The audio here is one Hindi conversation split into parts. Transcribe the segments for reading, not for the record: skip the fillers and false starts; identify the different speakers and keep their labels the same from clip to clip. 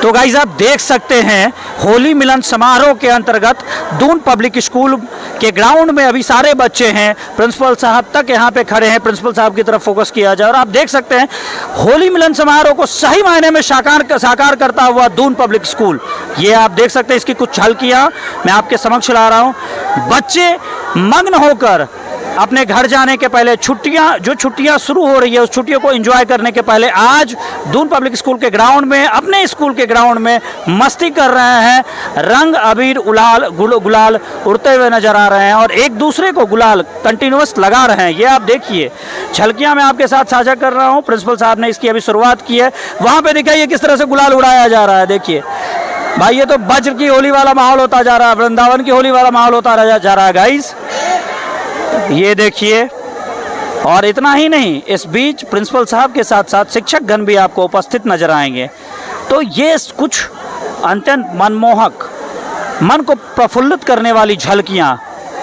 Speaker 1: तो गाइज आप देख सकते हैं होली मिलन समारोह के अंतर्गत दून पब्लिक स्कूल के ग्राउंड में अभी सारे बच्चे हैं। प्रिंसिपल साहब तक यहाँ पे खड़े हैं, प्रिंसिपल साहब की तरफ फोकस किया जाए। और आप देख सकते हैं होली मिलन समारोह को सही मायने में साकार करता हुआ दून पब्लिक स्कूल। ये आप देख सकते हैं, इसकी कुछ झलकियाँ मैं आपके समक्ष ला रहा हूँ। बच्चे मग्न होकर अपने घर जाने के पहले छुट्टियां शुरू हो रही है, उस छुट्टियों को एंजॉय करने के पहले आज दून पब्लिक स्कूल के ग्राउंड में, अपने स्कूल के ग्राउंड में मस्ती कर रहे हैं। रंग अबीर गुलाल उड़ते हुए नजर आ रहे हैं और एक दूसरे को गुलाल कंटिन्यूअस लगा रहे हैं। ये आप देखिए, झलकियां मैं आपके साथ साझा कर रहा हूं। प्रिंसिपल साहब ने इसकी अभी शुरुआत की है। वहां पे दिखाइए किस तरह से गुलाल उड़ाया जा रहा है। देखिए भाई, ये तो वज्र की होली वाला माहौल होता जा रहा है, वृंदावन की होली वाला माहौल होता जा रहा है गाइस, ये देखिए। और इतना ही नहीं, इस बीच प्रिंसिपल साहब के साथ साथ शिक्षक गण भी आपको उपस्थित नजर आएंगे। तो ये कुछ अत्यंत मनमोहक, मन को प्रफुल्लित करने वाली झलकियां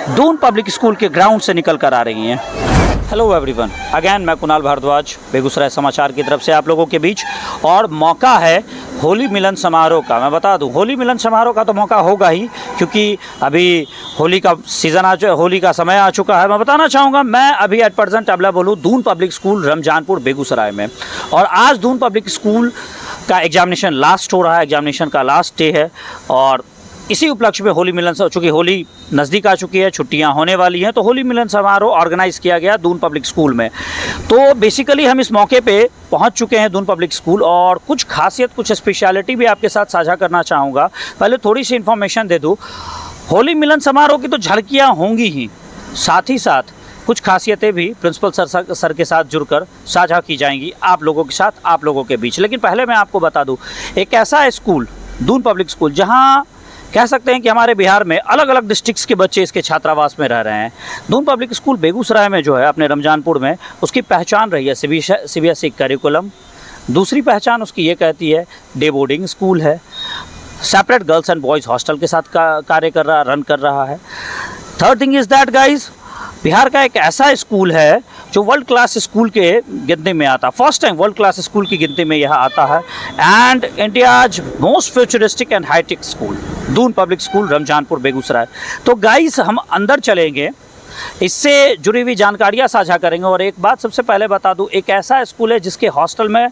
Speaker 1: दून पब्लिक स्कूल के ग्राउंड से निकल कर आ रही हैं। हेलो एवरीवन, अगेन मैं कुणाल भारद्वाज बेगूसराय समाचार की तरफ से आप लोगों के बीच। और मौका है होली मिलन समारोह का। मैं बता दूं, होली मिलन समारोह का तो मौका होगा ही, क्योंकि अभी होली का सीज़न होली का समय आ चुका है। मैं बताना चाहूँगा, मैं अभी एट प्रेजेंट अवेलेबल हूँ दून पब्लिक स्कूल रमजानपुर बेगूसराय में। और आज दून पब्लिक स्कूल का एग्जामिनेशन लास्ट हो रहा है, एग्जामिनेशन का लास्ट डे है। और इसी उपलक्ष्य में होली मिलन, चूँकि होली नज़दीक आ चुकी है, छुट्टियां होने वाली हैं, तो होली मिलन समारोह ऑर्गेनाइज़ किया गया दून पब्लिक स्कूल में। तो बेसिकली हम इस मौके पे पहुंच चुके हैं दून पब्लिक स्कूल, और कुछ खासियत, कुछ स्पेशलिटी भी आपके साथ साझा करना चाहूँगा। पहले थोड़ी सी इन्फॉर्मेशन दे दूँ। होली मिलन समारोह की तो झलकियाँ होंगी ही, साथ ही साथ कुछ खासियतें भी प्रिंसिपल सर के साथ जुड़कर साझा की जाएंगी आप लोगों के साथ, आप लोगों के बीच। लेकिन पहले मैं आपको बता दूँ, एक ऐसा स्कूल दून पब्लिक स्कूल जहाँ कह सकते हैं कि हमारे बिहार में अलग अलग डिस्ट्रिक्ट्स के बच्चे इसके छात्रावास में रह रहे हैं। दून पब्लिक स्कूल बेगूसराय में जो है, अपने रमजानपुर में, उसकी पहचान रही है सीबीएसई करिकुलम। दूसरी पहचान उसकी ये कहती है डे बोर्डिंग स्कूल है, separate girls and boys hostel के साथ कार्य कर रहा, रन कर रहा है। Third thing is that guys, Bihar का एक ऐसा स्कूल है जो वर्ल्ड क्लास स्कूल के गिनती में आता है। First time world class school की गिनती में यह आता है। And India's most futuristic and hi-tech school Doon public school Ramzanpur Begusarai. तो गाइस, हम अंदर चलेंगे, इससे जुड़ी हुई जानकारियाँ साझा करेंगे। और एक बात सबसे पहले बता दूँ, एक ऐसा स्कूल है जिसके हॉस्टल में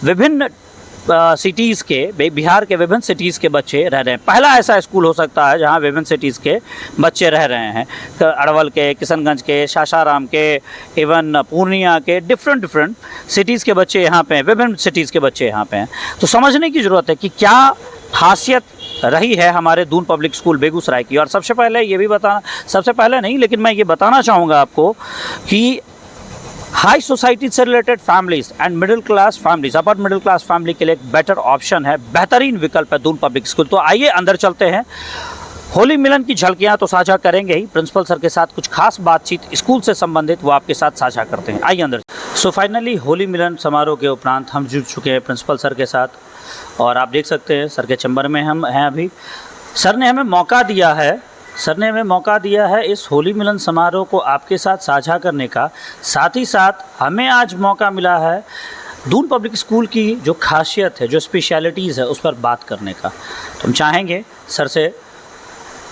Speaker 1: विभिन्न सिटीज़ के, बिहार के विभिन्न सिटीज़ के बच्चे रह रहे हैं। पहला ऐसा स्कूल हो सकता है जहां विभिन्न सिटीज़ के बच्चे रह रहे हैं। अरवल के, किशनगंज के, सासाराम के, इवन पूर्णिया के, डिफरेंट सिटीज़ के बच्चे यहाँ पे हैं, विभिन्न सिटीज़ के बच्चे यहाँ पे हैं। तो समझने की ज़रूरत है कि क्या खासियत रही है हमारे दून पब्लिक स्कूल बेगूसराय की। और सबसे पहले ये भी बताना, सबसे पहले नहीं लेकिन मैं ये बताना चाहूँगा आपको कि हाई सोसाइटी से related families and middle class families, upper middle class family के लिए एक बेटर ऑप्शन है, बेहतरीन विकल्प है दून पब्लिक स्कूल। तो आइए अंदर चलते हैं। होली मिलन की झलकियां तो साझा करेंगे ही, प्रिंसिपल सर के साथ कुछ खास बातचीत स्कूल से संबंधित वो आपके साथ साझा करते हैं। आइए अंदर। सो फाइनली होली मिलन समारोह के उपरांत हम जुड़ चुके हैं प्रिंसिपल सर के साथ, और आप देख सकते हैं सर के चैम्बर में हम हैं अभी। सर ने हमें मौका दिया है इस होली मिलन समारोह को आपके साथ साझा करने का। साथ ही साथ हमें आज मौका मिला है दून पब्लिक स्कूल की जो खासियत है, जो स्पेशलिटीज़ है, उस पर बात करने का। तो हम चाहेंगे सर से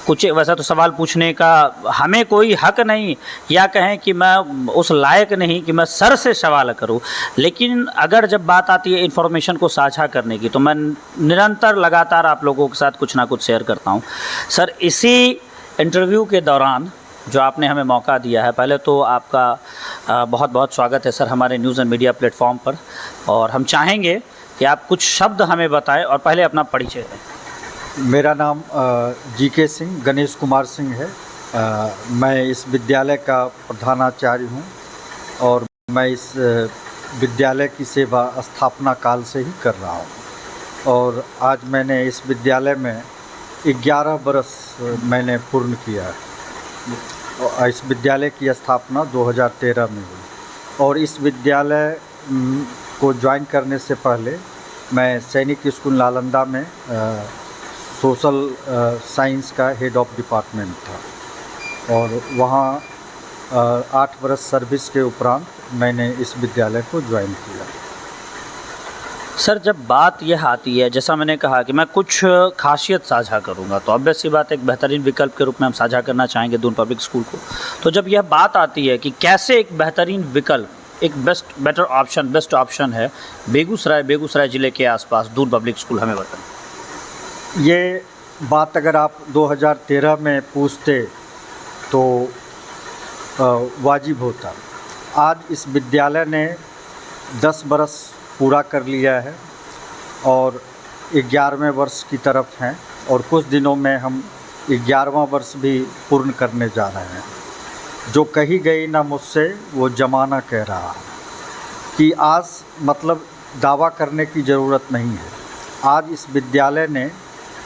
Speaker 1: कुछ, वैसा तो सवाल पूछने का हमें कोई हक नहीं, या कहें कि मैं उस लायक नहीं कि मैं सर से सवाल करूं, लेकिन अगर जब बात आती है इन्फॉर्मेशन को साझा करने की, तो मैं निरंतर लगातार आप लोगों के साथ कुछ ना कुछ शेयर करता हूं। सर, इसी इंटरव्यू के दौरान जो आपने हमें मौका दिया है, पहले तो आपका बहुत बहुत स्वागत है सर हमारे न्यूज़ एंड मीडिया प्लेटफॉर्म पर। और हम चाहेंगे कि आप कुछ शब्द हमें बताएं, और पहले अपना परिचय दें।
Speaker 2: मेरा नाम जीके सिंह, गणेश कुमार सिंह है। मैं इस विद्यालय का प्रधानाचार्य हूं, और मैं इस विद्यालय की सेवा स्थापना काल से ही कर रहा हूं। और आज मैंने इस विद्यालय में 11 बरस मैंने पूर्ण किया है। इस विद्यालय की स्थापना 2013 में हुई, और इस विद्यालय को ज्वाइन करने से पहले मैं सैनिक स्कूल नालंदा में सोशल साइंस का हेड ऑफ डिपार्टमेंट था, और वहाँ 8 बरस सर्विस के उपरांत मैंने इस विद्यालय को ज्वाइन किया।
Speaker 1: सर जब बात यह आती है, जैसा मैंने कहा कि मैं कुछ खासियत साझा करूंगा, तो ऑब्वियस सी बात है एक बेहतरीन विकल्प के रूप में हम साझा करना चाहेंगे दून पब्लिक स्कूल को। तो जब यह बात आती है कि कैसे एक बेहतरीन विकल्प, एक बेस्ट ऑप्शन है बेगूसराय ज़िले के आसपास दून पब्लिक स्कूल, हमें बताएं।
Speaker 2: ये बात अगर आप 2013 में पूछते तो वाजिब होता। आज इस विद्यालय ने 10 बरस पूरा कर लिया है और 11वें वर्ष की तरफ हैं, और कुछ दिनों में हम 11वां वर्ष भी पूर्ण करने जा रहे हैं। जो कही गई ना मुझसे वो ज़माना कह रहा है कि आज मतलब दावा करने की ज़रूरत नहीं है। आज इस विद्यालय ने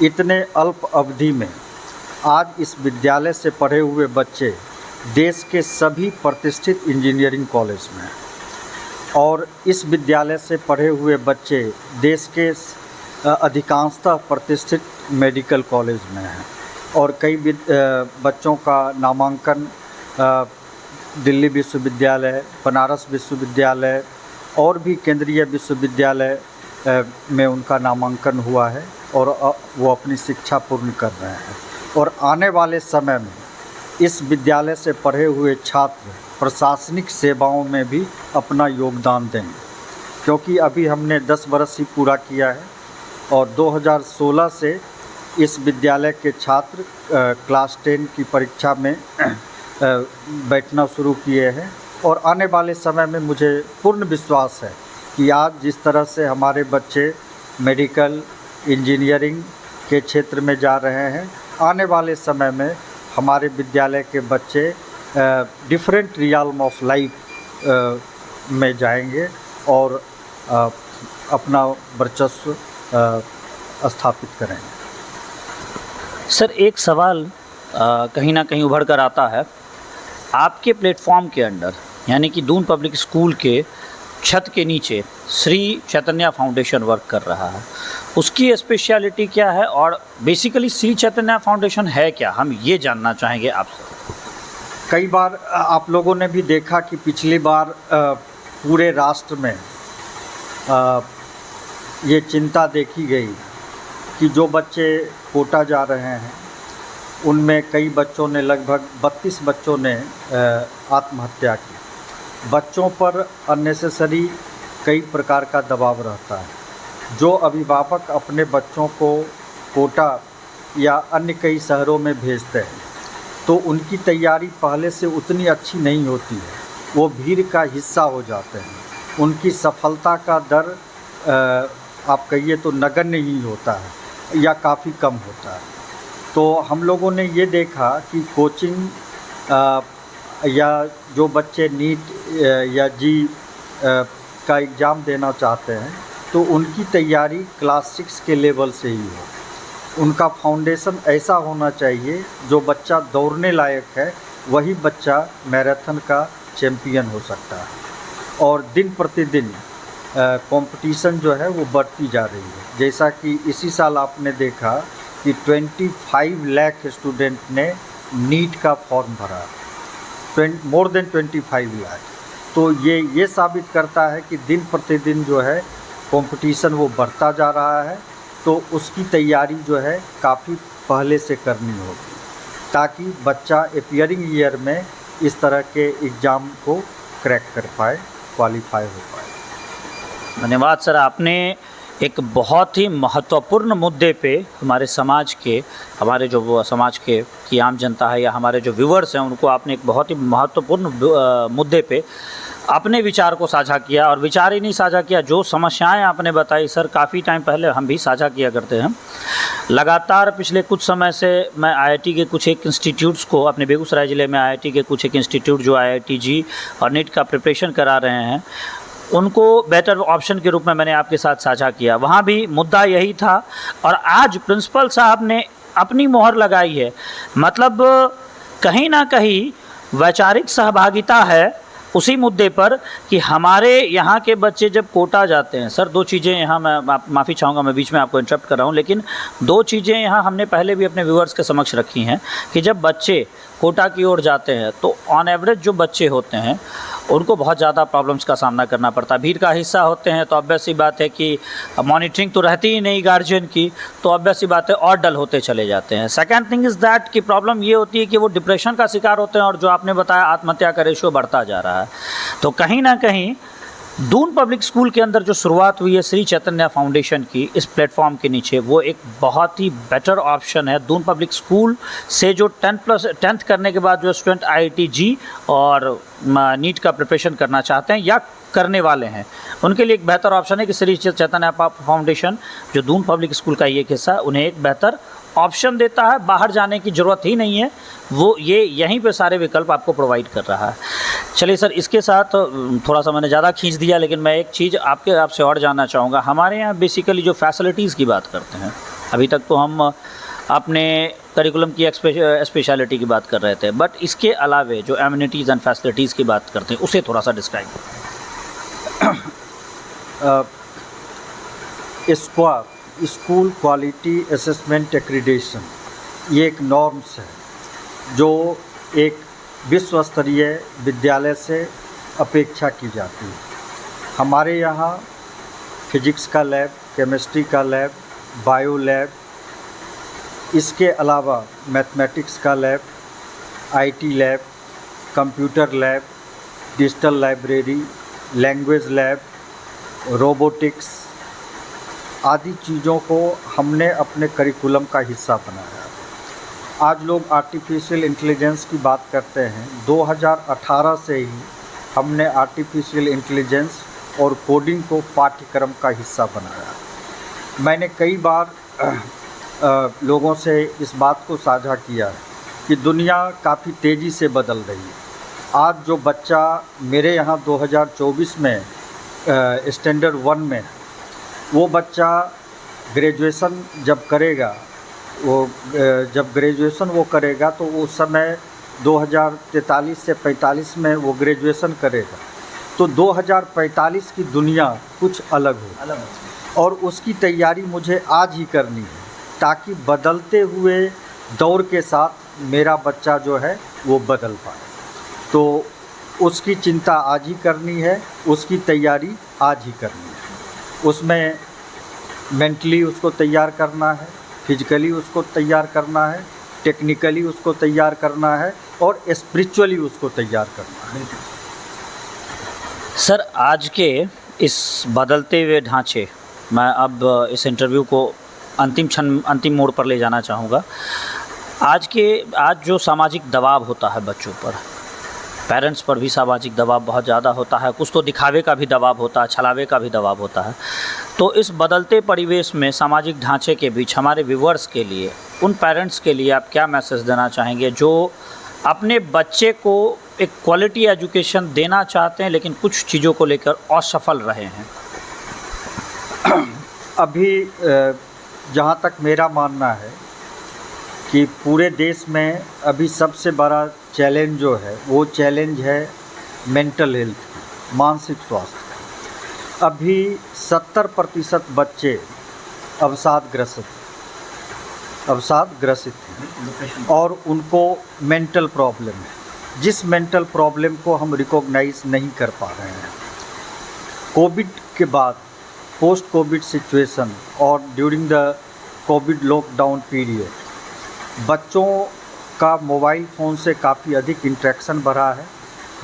Speaker 2: इतने अल्प अवधि में, आज इस विद्यालय से पढ़े हुए बच्चे देश के सभी प्रतिष्ठित इंजीनियरिंग कॉलेज में हैं, और इस विद्यालय से पढ़े हुए बच्चे देश के अधिकांशतः प्रतिष्ठित मेडिकल कॉलेज में हैं, और कई बच्चों का नामांकन दिल्ली विश्वविद्यालय, बनारस विश्वविद्यालय और भी केंद्रीय विश्वविद्यालय में उनका नामांकन हुआ है, और वो अपनी शिक्षा पूर्ण कर रहे हैं। और आने वाले समय में इस विद्यालय से पढ़े हुए छात्र प्रशासनिक सेवाओं में भी अपना योगदान देंगे, क्योंकि अभी हमने 10 बरस ही पूरा किया है, और 2016 से इस विद्यालय के छात्र क्लास 10 की परीक्षा में बैठना शुरू किए हैं। और आने वाले समय में मुझे पूर्ण विश्वास है कि आज जिस तरह से हमारे बच्चे मेडिकल इंजीनियरिंग के क्षेत्र में जा रहे हैं, आने वाले समय में हमारे विद्यालय के बच्चे डिफरेंट रियल्म ऑफ लाइफ में जाएंगे और अपना वर्चस्व स्थापित करेंगे।
Speaker 1: सर एक सवाल कहीं ना कहीं उभर कर आता है, आपके प्लेटफॉर्म के अंडर यानी कि दून पब्लिक स्कूल के छत के नीचे श्री चैतन्य फाउंडेशन वर्क कर रहा है, उसकी स्पेशलिटी क्या है और बेसिकली श्री चैतन्य फाउंडेशन है क्या, हम ये जानना चाहेंगे आपसे।
Speaker 2: कई बार आप लोगों ने भी देखा कि पिछली बार पूरे राष्ट्र में ये चिंता देखी गई कि जो बच्चे कोटा जा रहे हैं उनमें कई बच्चों ने, लगभग 32 बच्चों ने आत्महत्या की। बच्चों पर अननेसेसरी कई प्रकार का दबाव रहता है। जो अभिभावक अपने बच्चों को कोटा या अन्य कई शहरों में भेजते हैं तो उनकी तैयारी पहले से उतनी अच्छी नहीं होती है, वो भीड़ का हिस्सा हो जाते हैं, उनकी सफलता का दर आप कहिए तो नगण्य ही होता है या काफ़ी कम होता है। तो हम लोगों ने ये देखा कि कोचिंग या जो बच्चे नीट या जी का एग्ज़ाम देना चाहते हैं तो उनकी तैयारी क्लास 6 के लेवल से ही हो। उनका फाउंडेशन ऐसा होना चाहिए, जो बच्चा दौड़ने लायक है वही बच्चा मैराथन का चैम्पियन हो सकता है। और दिन प्रतिदिन कंपटीशन जो है वो बढ़ती जा रही है। जैसा कि इसी साल आपने देखा कि 25 लाख स्टूडेंट ने नीट का फॉर्म भरा, मोर देन 25 लाख। तो ये साबित करता है कि दिन प्रतिदिन जो है कंपटीशन वो बढ़ता जा रहा है, तो उसकी तैयारी जो है काफ़ी पहले से करनी होगी, ताकि बच्चा अपीयरिंग ईयर में इस तरह के एग्ज़ाम को क्रैक कर पाए, क्वालिफाई हो पाए।
Speaker 1: धन्यवाद सर, आपने एक बहुत ही महत्वपूर्ण मुद्दे पे हमारे समाज के, हमारे जो समाज के की आम जनता है या हमारे जो व्यूअर्स हैं उनको आपने एक बहुत ही महत्वपूर्ण मुद्दे पे अपने विचार को साझा किया। और विचार ही नहीं साझा किया, जो समस्याएं आपने बताई सर, काफ़ी टाइम पहले हम भी साझा किया करते हैं। लगातार पिछले कुछ समय से मैं आईआईटी के कुछ एक इंस्टीट्यूट्स को, अपने बेगूसराय ज़िले में आईआईटी के कुछ एक इंस्टीट्यूट जो IITG और नीट का प्रिपरेशन करा रहे हैं, उनको बेटर ऑप्शन के रूप में मैंने आपके साथ साझा किया। वहाँ भी मुद्दा यही था, और आज प्रिंसिपल साहब ने अपनी मोहर लगाई है। मतलब कहीं ना कहीं वैचारिक सहभागिता है उसी मुद्दे पर कि हमारे यहाँ के बच्चे जब कोटा जाते हैं। सर दो चीज़ें यहाँ, मैं माफ़ी चाहूँगा मैं बीच में आपको इंटरप्ट कर रहा हूँ, लेकिन दो चीज़ें यहाँ हमने पहले भी अपने व्यूअर्स के समक्ष रखी हैं कि जब बच्चे कोटा की ओर जाते हैं तो ऑन एवरेज जो बच्चे होते हैं उनको बहुत ज़्यादा प्रॉब्लम्स का सामना करना पड़ता है। भीड़ का हिस्सा होते हैं तो ऑब्वियस सी बात है कि मॉनिटरिंग तो रहती ही नहीं गार्जियन की, तो ऑब्वियस सी बात है और डल होते चले जाते हैं। सेकंड थिंग इज़ दैट कि प्रॉब्लम ये होती है कि वो डिप्रेशन का शिकार होते हैं और जो आपने बताया आत्महत्या का रेशियो बढ़ता जा रहा है। तो कहीं ना कहीं दून पब्लिक स्कूल के अंदर जो शुरुआत हुई है श्री चैतन्य फाउंडेशन की इस प्लेटफॉर्म के नीचे, वो एक बहुत ही बेटर ऑप्शन है। दून पब्लिक स्कूल से जो 10th करने के बाद जो स्टूडेंट IIT जी और नीट का प्रिपरेशन करना चाहते हैं या करने वाले हैं, उनके लिए एक बेहतर ऑप्शन है कि श्री चैतन्य फाउंडेशन जो दून पब्लिक स्कूल का ये एक हिस्सा है, उन्हें एक बेहतर ऑप्शन देता है। बाहर जाने की ज़रूरत ही नहीं है, वो ये यहीं पे सारे विकल्प आपको प्रोवाइड कर रहा है। चलिए सर, इसके साथ थोड़ा सा मैंने ज़्यादा खींच दिया, लेकिन मैं एक चीज़ आपसे और जानना चाहूँगा। हमारे यहाँ बेसिकली जो फैसिलिटीज़ की बात करते हैं, अभी तक तो हम अपने करिकुलम की स्पेशलिटी की बात कर रहे थे, बट इसके अलावे जो एमिनिटीज़ एंड फैसिलिटीज़ की बात करते हैं उसे थोड़ा सा डिस्क्राइब
Speaker 2: करें। स्कूल क्वालिटी असेसमेंट एक्रीडेशन ये एक नॉर्म्स है जो एक विश्व स्तरीय विद्यालय से अपेक्षा की जाती है। हमारे यहाँ फिजिक्स का लैब, केमिस्ट्री का लैब, बायो लैब, इसके अलावा मैथमेटिक्स का lab, IT lab, computer lab, digital library, language lab, robotics आदि चीज़ों को हमने अपने करिकुलम का हिस्सा बनाया। आज लोग आर्टिफिशियल इंटेलिजेंस की बात करते हैं। 2018 से ही हमने आर्टिफिशियल इंटेलिजेंस और कोडिंग को पाठ्यक्रम का हिस्सा बनाया। मैंने कई बार लोगों से इस बात को साझा किया है कि दुनिया काफ़ी तेज़ी से बदल रही है। आज जो बच्चा मेरे यहाँ 2024 में स्टैंडर्ड 1 में, वो बच्चा ग्रेजुएशन जब करेगा, जब ग्रेजुएशन वो करेगा तो उस समय 2043 से 45 में वो ग्रेजुएशन करेगा, तो 2045 की दुनिया कुछ अलग हो और उसकी तैयारी मुझे आज ही करनी है ताकि बदलते हुए दौर के साथ मेरा बच्चा जो है वो बदल पाए। तो उसकी चिंता आज ही करनी है, उसकी तैयारी आज ही करनी है। उसमें मेंटली उसको तैयार करना है, फिजिकली उसको तैयार करना है, टेक्निकली उसको तैयार करना है और स्पिरिचुअली उसको तैयार करना है।
Speaker 1: सर, आज के इस बदलते हुए ढांचे, मैं अब इस इंटरव्यू को अंतिम मोड़ पर ले जाना चाहूँगा। आज जो सामाजिक दबाव होता है बच्चों पर, पेरेंट्स पर भी सामाजिक दबाव बहुत ज़्यादा होता है, कुछ तो दिखावे का भी दबाव होता है, छलावे का भी दबाव होता है। तो इस बदलते परिवेश में सामाजिक ढांचे के बीच हमारे व्यूअर्स के लिए, उन पेरेंट्स के लिए आप क्या मैसेज देना चाहेंगे जो अपने बच्चे को एक क्वालिटी एजुकेशन देना चाहते हैं लेकिन कुछ चीज़ों को लेकर असफल रहे हैं?
Speaker 2: अभी जहाँ तक मेरा मानना है कि पूरे देश में अभी सबसे बड़ा चैलेंज जो है वो चैलेंज है मेंटल हेल्थ, मानसिक स्वास्थ्य। अभी 70% बच्चे अवसादग्रसित हैं और उनको मेंटल प्रॉब्लम है, जिस मेंटल प्रॉब्लम को हम रिकॉग्नाइज नहीं कर पा रहे हैं। कोविड के बाद, पोस्ट कोविड सिचुएशन और during the Covid lockdown period, बच्चों का मोबाइल फ़ोन से काफ़ी अधिक इंटरेक्शन बढ़ा है,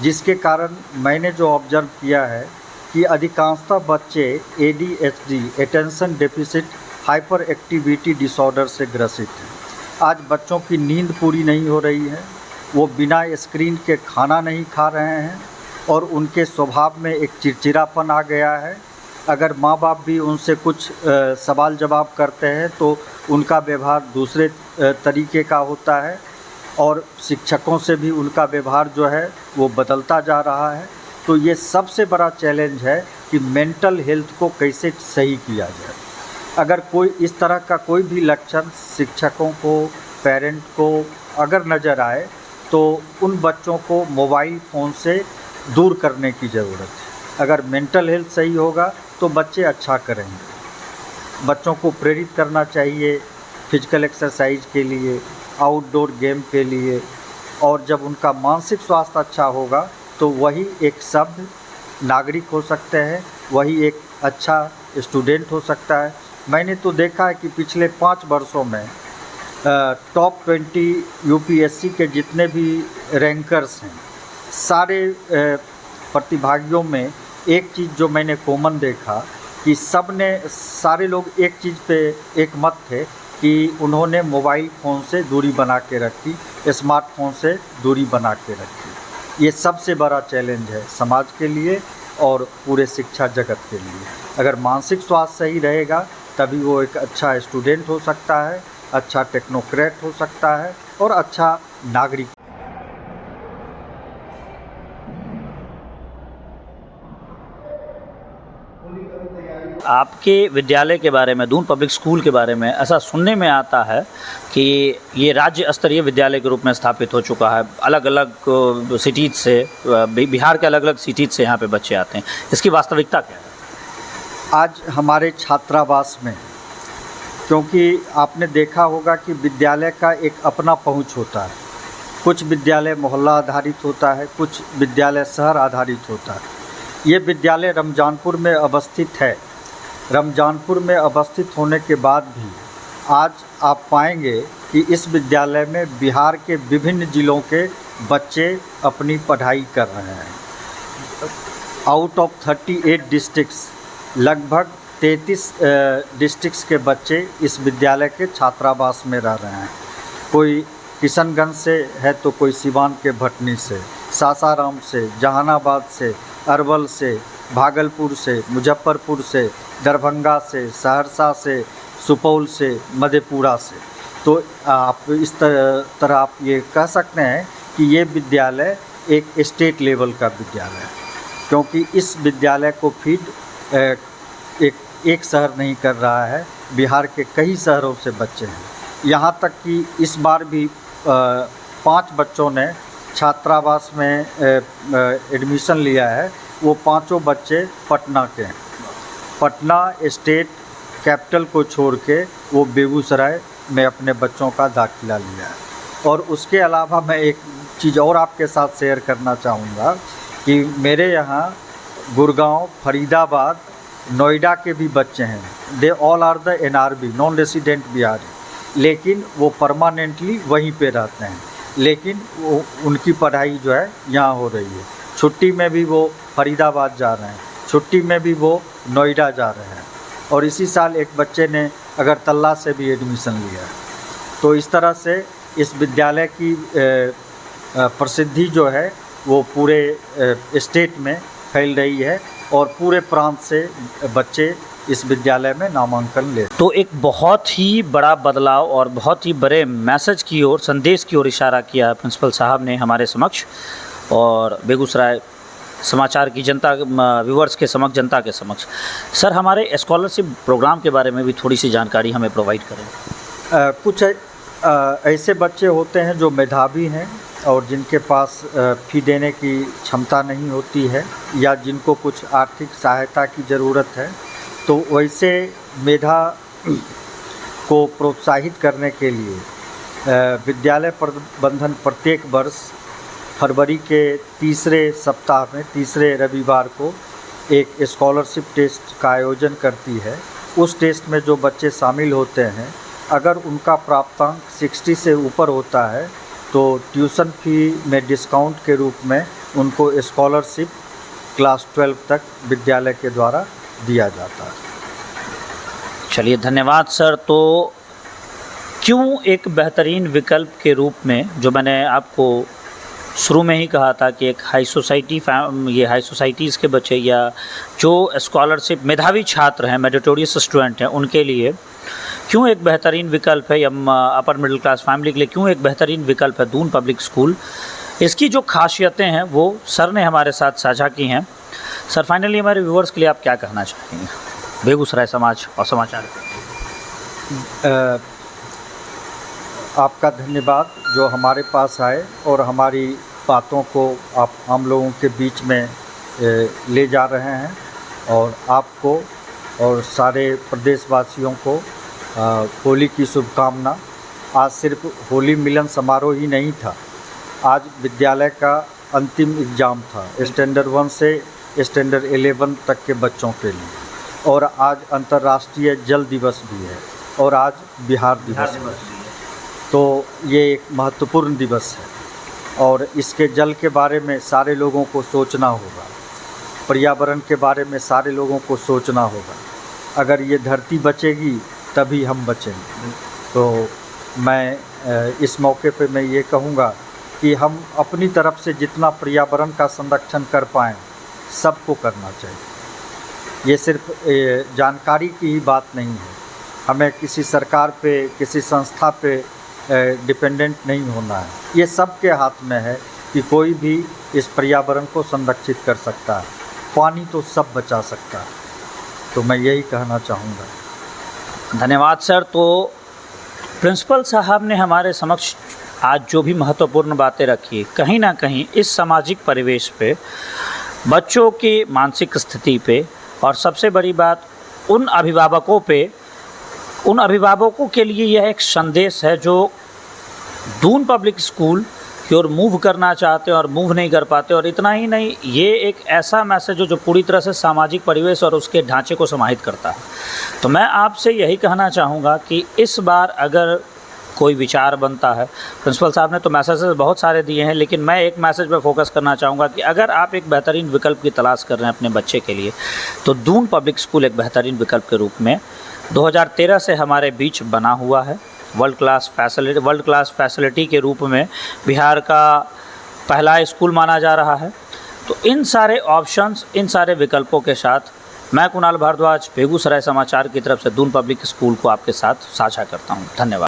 Speaker 2: जिसके कारण मैंने जो ऑब्ज़र्व किया है कि अधिकांशतः बच्चे ADHD, attention deficit hyper activity disorder से ग्रसित हैं। आज बच्चों की नींद पूरी नहीं हो रही है, वो बिना स्क्रीन के खाना नहीं खा रहे हैं और उनके स्वभाव में एक चिड़चिड़ापन आ गया है। अगर माँ बाप भी उनसे कुछ सवाल जवाब करते हैं तो उनका व्यवहार दूसरे तरीके का होता है और शिक्षकों से भी उनका व्यवहार जो है वो बदलता जा रहा है। तो ये सबसे बड़ा चैलेंज है कि मेंटल हेल्थ को कैसे सही किया जाए। अगर कोई इस तरह का कोई भी लक्षण शिक्षकों को, पेरेंट को अगर नज़र आए तो उन बच्चों को मोबाइल फ़ोन से दूर करने की ज़रूरत है। अगर मेंटल हेल्थ सही होगा तो बच्चे अच्छा करेंगे। बच्चों को प्रेरित करना चाहिए फिजिकल एक्सरसाइज के लिए, आउटडोर गेम के लिए, और जब उनका मानसिक स्वास्थ्य अच्छा होगा तो वही एक सभ्य नागरिक हो सकते हैं, वही एक अच्छा स्टूडेंट हो सकता है। मैंने तो देखा है कि पिछले 5 वर्षों में टॉप 20 यूपीएससी के जितने भी रैंकर्स हैं, सारे प्रतिभागियों में एक चीज़ जो मैंने कॉमन देखा कि सारे लोग एक चीज़ पे एक मत थे कि उन्होंने मोबाइल फ़ोन से दूरी बना के रखी, स्मार्टफोन से दूरी बना के रखी। ये सबसे बड़ा चैलेंज है समाज के लिए और पूरे शिक्षा जगत के लिए। अगर मानसिक स्वास्थ्य सही रहेगा तभी वो एक अच्छा स्टूडेंट हो सकता है, अच्छा टेक्नोक्रेट हो सकता है और अच्छा नागरिक।
Speaker 1: आपके विद्यालय के बारे में, दून पब्लिक स्कूल के बारे में ऐसा सुनने में आता है कि ये राज्य स्तरीय विद्यालय के रूप में स्थापित हो चुका है। अलग अलग सिटीज़ से, बिहार के अलग अलग सिटीज़ से यहाँ पे बच्चे आते हैं। इसकी वास्तविकता क्या है?
Speaker 2: आज हमारे छात्रावास में, क्योंकि आपने देखा होगा कि विद्यालय का एक अपना पहुंच होता है। कुछ विद्यालय मोहल्ला आधारित होता है, कुछ विद्यालय शहर आधारित होता है। ये विद्यालय रमजानपुर में अवस्थित है। रमजानपुर में अवस्थित होने के बाद भी आज आप पाएंगे कि इस विद्यालय में बिहार के विभिन्न ज़िलों के बच्चे अपनी पढ़ाई कर रहे हैं। आउट ऑफ 38 डिस्ट्रिक्ट्स, लगभग 33 डिस्ट्रिक्ट्स के बच्चे इस विद्यालय के छात्रावास में रह रहे हैं। कोई किशनगंज से है तो कोई सिवान के भटनी से, सासाराम से, जहानाबाद से, अरवल से, भागलपुर से, मुजफ्फरपुर से, दरभंगा से, सहरसा से, सुपौल से, मधेपुरा से। तो आप इस तरह आप ये कह सकते हैं कि ये विद्यालय एक स्टेट लेवल का विद्यालय है, क्योंकि इस विद्यालय को फीड एक शहर नहीं कर रहा है, बिहार के कई शहरों से बच्चे हैं। यहाँ तक कि इस बार भी 5 बच्चों ने छात्रावास में एडमिशन लिया है। वो 5 बच्चे पटना के हैं। पटना स्टेट कैपिटल को छोड़ के वो बेगूसराय में अपने बच्चों का दाखिला लिया है। और उसके अलावा मैं एक चीज़ और आपके साथ शेयर करना चाहूँगा कि मेरे यहाँ गुड़गांव, फरीदाबाद, नोएडा के भी बच्चे हैं। They all are the NRB, non resident Bihari, लेकिन वो परमानेंटली वहीं पे रहते हैं, लेकिन वो उनकी पढ़ाई जो है यहाँ हो रही है। छुट्टी में भी वो फरीदाबाद जा रहे हैं, छुट्टी में भी वो नोएडा जा रहे हैं। और इसी साल एक बच्चे ने अगरतला से भी एडमिशन लिया है। तो इस तरह से इस विद्यालय की प्रसिद्धि जो है वो पूरे स्टेट में फैल रही है और पूरे प्रांत से बच्चे इस विद्यालय में नामांकन ले।
Speaker 1: तो एक बहुत ही बड़ा बदलाव और बहुत ही बड़े मैसेज की ओर, संदेश की ओर इशारा किया प्रिंसिपल साहब ने हमारे समक्ष और बेगूसराय समाचार की जनता, व्यूअर्स के समक्ष, जनता के समक्ष। सर, हमारे स्कॉलरशिप प्रोग्राम के बारे में भी थोड़ी सी जानकारी हमें प्रोवाइड करें।
Speaker 2: कुछ ऐसे बच्चे होते हैं जो मेधावी हैं और जिनके पास फ़ी देने की क्षमता नहीं होती है या जिनको कुछ आर्थिक सहायता की ज़रूरत है। तो वैसे मेधा को प्रोत्साहित करने के लिए विद्यालय प्रबंधन प्रत्येक वर्ष फरवरी के तीसरे सप्ताह में, तीसरे रविवार को एक स्कॉलरशिप टेस्ट का आयोजन करती है। उस टेस्ट में जो बच्चे शामिल होते हैं, अगर उनका प्राप्तांक 60 से ऊपर होता है तो ट्यूशन फ़ी में डिस्काउंट के रूप में उनको स्कॉलरशिप क्लास 12 तक विद्यालय के द्वारा दिया जाता है।
Speaker 1: चलिए, धन्यवाद सर। तो क्यों एक बेहतरीन विकल्प के रूप में, जो मैंने आपको शुरू में ही कहा था कि एक हाई सोसाइटीज़ के बच्चे या जो स्कॉलरशिप मेधावी छात्र हैं, मेरिटोरियस स्टूडेंट हैं, उनके लिए क्यों एक बेहतरीन विकल्प है, या अपर मिडिल क्लास फैमिली के लिए क्यों एक बेहतरीन विकल्प है दून पब्लिक स्कूल। इसकी जो खासियतें हैं वो सर ने हमारे साथ साझा की हैं। सर, फाइनली हमारे व्यूअर्स के लिए आप क्या कहना चाहेंगे बेगूसराय समाज और समाचार?
Speaker 2: आपका धन्यवाद जो हमारे पास आए और हमारी बातों को आप हम लोगों के बीच में ले जा रहे हैं। और आपको और सारे प्रदेशवासियों को होली की शुभकामना। आज सिर्फ होली मिलन समारोह ही नहीं था, आज विद्यालय का अंतिम एग्ज़ाम था स्टैंडर्ड 1 से स्टैंडर्ड 11 तक के बच्चों के लिए। और आज अंतर्राष्ट्रीय जल दिवस भी है और आज बिहार दिवस भी है। तो ये एक महत्वपूर्ण दिवस है और इसके जल के बारे में सारे लोगों को सोचना होगा, पर्यावरण के बारे में सारे लोगों को सोचना होगा। अगर ये धरती बचेगी तभी हम बचेंगे। तो मैं इस मौके पे मैं ये कहूँगा कि हम अपनी तरफ से जितना पर्यावरण का संरक्षण कर पाएँ सबको करना चाहिए। ये सिर्फ जानकारी की ही बात नहीं है, हमें किसी सरकार पे किसी संस्था पे डिपेंडेंट नहीं होना है। ये सबके हाथ में है कि कोई भी इस पर्यावरण को संरक्षित कर सकता है। पानी तो सब बचा सकता है। तो मैं यही कहना चाहूँगा।
Speaker 1: धन्यवाद सर। तो प्रिंसिपल साहब ने हमारे समक्ष आज जो भी महत्वपूर्ण बातें रखी, कहीं ना कहीं इस सामाजिक परिवेश पे, बच्चों की मानसिक स्थिति पे और सबसे बड़ी बात उन अभिभावकों के लिए यह एक संदेश है जो दून पब्लिक स्कूल की ओर मूव करना चाहते हैं और मूव नहीं कर पाते। और इतना ही नहीं, ये एक ऐसा मैसेज है जो पूरी तरह से सामाजिक परिवेश और उसके ढांचे को समाहित करता है। तो मैं आपसे यही कहना चाहूँगा कि इस बार अगर कोई विचार बनता है, प्रिंसिपल साहब ने तो मैसेजेस बहुत सारे दिए हैं, लेकिन मैं एक मैसेज पे फोकस करना चाहूँगा कि अगर आप एक बेहतरीन विकल्प की तलाश कर रहे हैं अपने बच्चे के लिए, तो दून पब्लिक स्कूल एक बेहतरीन विकल्प के रूप में 2013 से हमारे बीच बना हुआ है। वर्ल्ड क्लास फैसिलिटी के रूप में बिहार का पहला स्कूल माना जा रहा है। तो इन सारे ऑप्शंस, इन सारे विकल्पों के साथ मैं कुणाल भारद्वाज बेगूसराय समाचार की तरफ से दून पब्लिक स्कूल को आपके साथ साझा करता हूँ। धन्यवाद।